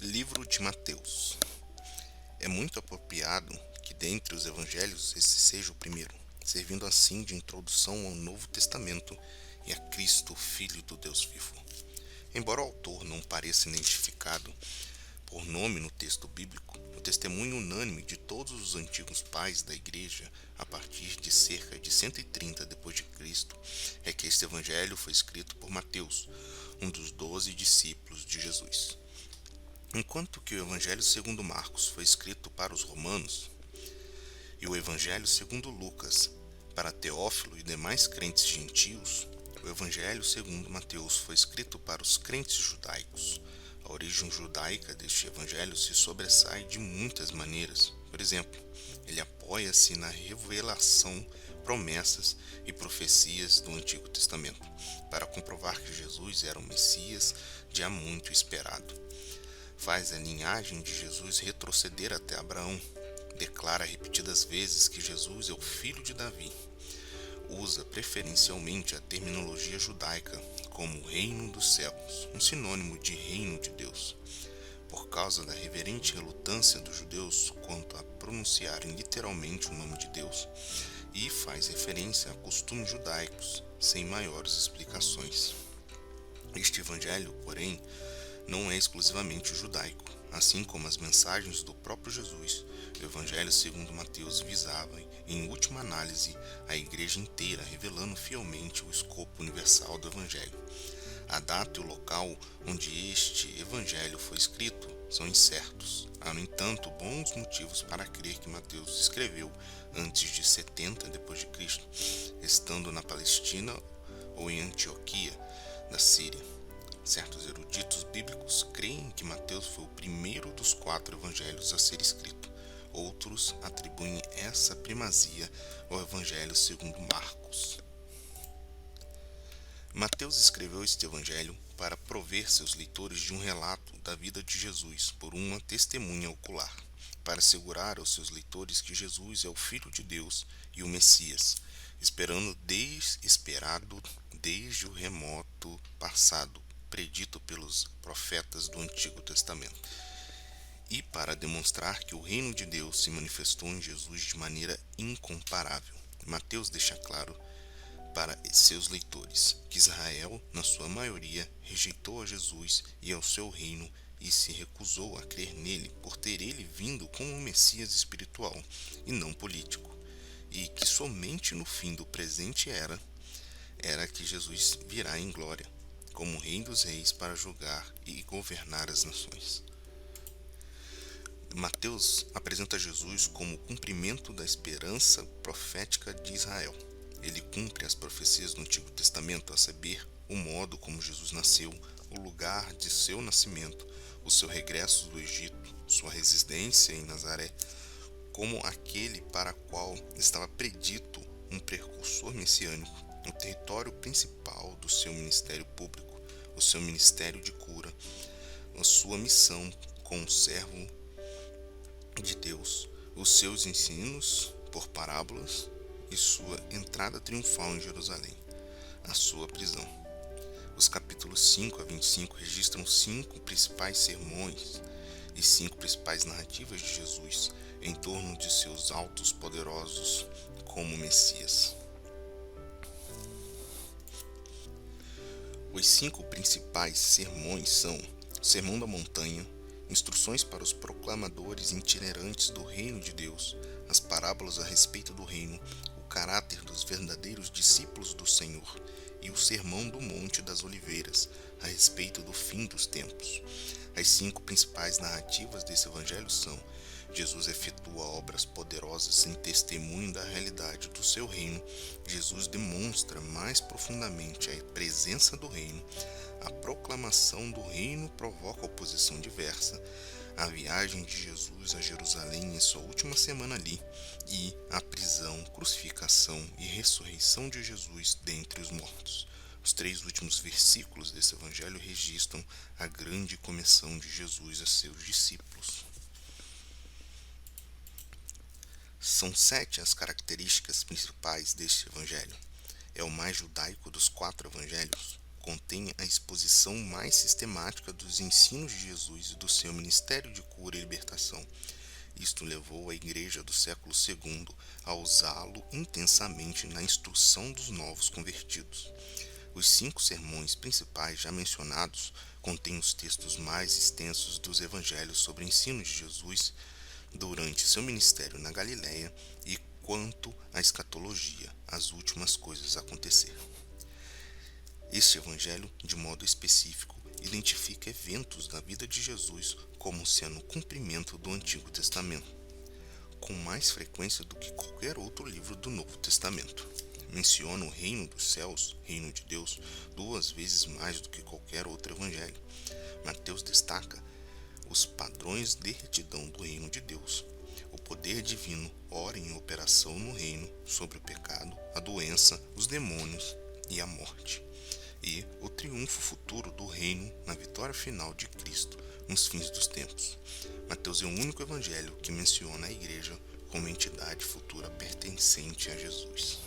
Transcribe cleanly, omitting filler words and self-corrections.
Livro de Mateus. É muito apropriado que dentre os evangelhos esse seja o primeiro, servindo assim de introdução ao Novo Testamento e a Cristo, Filho do Deus vivo. Embora o autor não pareça identificado por nome no texto bíblico, o testemunho unânime de todos os antigos pais da igreja a partir de cerca de 130 d.C. é que este evangelho foi escrito por Mateus, um dos 12 discípulos de Jesus. Enquanto que o Evangelho segundo Marcos foi escrito para os romanos e o Evangelho segundo Lucas para Teófilo e demais crentes gentios, o Evangelho segundo Mateus foi escrito para os crentes judaicos. A origem judaica deste evangelho se sobressai de muitas maneiras. Por exemplo, ele apoia-se na revelação, promessas e profecias do Antigo Testamento, para comprovar que Jesus era o Messias de há muito esperado. Faz a linhagem de Jesus retroceder até Abraão. Declara repetidas vezes que Jesus é o filho de Davi. Usa preferencialmente a terminologia judaica como reino dos céus, um sinônimo de reino de Deus. Por causa da reverente relutância dos judeus quanto a pronunciarem literalmente o nome de Deus, e faz referência a costumes judaicos, sem maiores explicações. Este evangelho, porém, não é exclusivamente judaico, assim como as mensagens do próprio Jesus. O Evangelho segundo Mateus visava, em última análise, a igreja inteira, revelando fielmente o escopo universal do Evangelho. A data e o local onde este Evangelho foi escrito são incertos. Há, no entanto, bons motivos para crer que Mateus escreveu antes de 70 d.C., estando na Palestina ou em Antioquia, da Síria. Certos eruditos bíblicos creem que Mateus foi o primeiro dos 4 evangelhos a ser escrito. Outros atribuem essa primazia ao evangelho segundo Marcos. Mateus escreveu este evangelho para prover seus leitores de um relato da vida de Jesus por uma testemunha ocular, para assegurar aos seus leitores que Jesus é o Filho de Deus e o Messias, esperado desde o remoto passado, predito pelos profetas do Antigo Testamento, e para demonstrar que o reino de Deus se manifestou em Jesus de maneira incomparável. Mateus deixa claro para seus leitores que Israel, na sua maioria, rejeitou a Jesus e ao seu reino e se recusou a crer nele por ter ele vindo como um Messias espiritual e não político, e que somente no fim do presente era que Jesus virá em glória, como Rei dos Reis para julgar e governar as nações. Mateus apresenta Jesus como o cumprimento da esperança profética de Israel. Ele cumpre as profecias do Antigo Testamento, a saber, o modo como Jesus nasceu, o lugar de seu nascimento, o seu regresso do Egito, sua residência em Nazaré, como aquele para o qual estava predito um precursor messiânico, o território principal do seu ministério público, o seu ministério de cura, a sua missão como servo de Deus, os seus ensinos por parábolas e sua entrada triunfal em Jerusalém, a sua prisão. Os capítulos 5 a 25 registram 5 principais sermões e 5 principais narrativas de Jesus em torno de seus atos poderosos como Messias. Os 5 principais sermões são o Sermão da Montanha, instruções para os proclamadores itinerantes do reino de Deus, as parábolas a respeito do reino, o caráter dos verdadeiros discípulos do Senhor e o Sermão do Monte das Oliveiras, a respeito do fim dos tempos. As 5 principais narrativas desse evangelho são: Jesus efetua obras poderosas em testemunho da realidade do seu reino. Jesus demonstra mais profundamente a presença do reino. A proclamação do reino provoca oposição diversa. A viagem de Jesus a Jerusalém em sua última semana ali. E a prisão, crucificação e ressurreição de Jesus dentre os mortos. Os 3 últimos versículos desse evangelho registram a grande comissão de Jesus a seus discípulos. São 7 as características principais deste evangelho. É o mais judaico dos 4 evangelhos, contém a exposição mais sistemática dos ensinos de Jesus e do seu ministério de cura e libertação. Isto levou a Igreja do século II a usá-lo intensamente na instrução dos novos convertidos. Os 5 sermões principais já mencionados contêm os textos mais extensos dos evangelhos sobre o ensino de Jesus durante seu ministério na Galiléia e quanto à escatologia, as últimas coisas a acontecer. Este evangelho, de modo específico, identifica eventos da vida de Jesus como sendo cumprimento do Antigo Testamento, com mais frequência do que qualquer outro livro do Novo Testamento. Menciona o reino dos céus, reino de Deus, 2 vezes mais do que qualquer outro evangelho. Mateus destaca os padrões de retidão do reino de Deus. O poder divino ora em operação no reino sobre o pecado, a doença, os demônios e a morte. E o triunfo futuro do reino na vitória final de Cristo nos fins dos tempos. Mateus é o único evangelho que menciona a igreja como entidade futura pertencente a Jesus.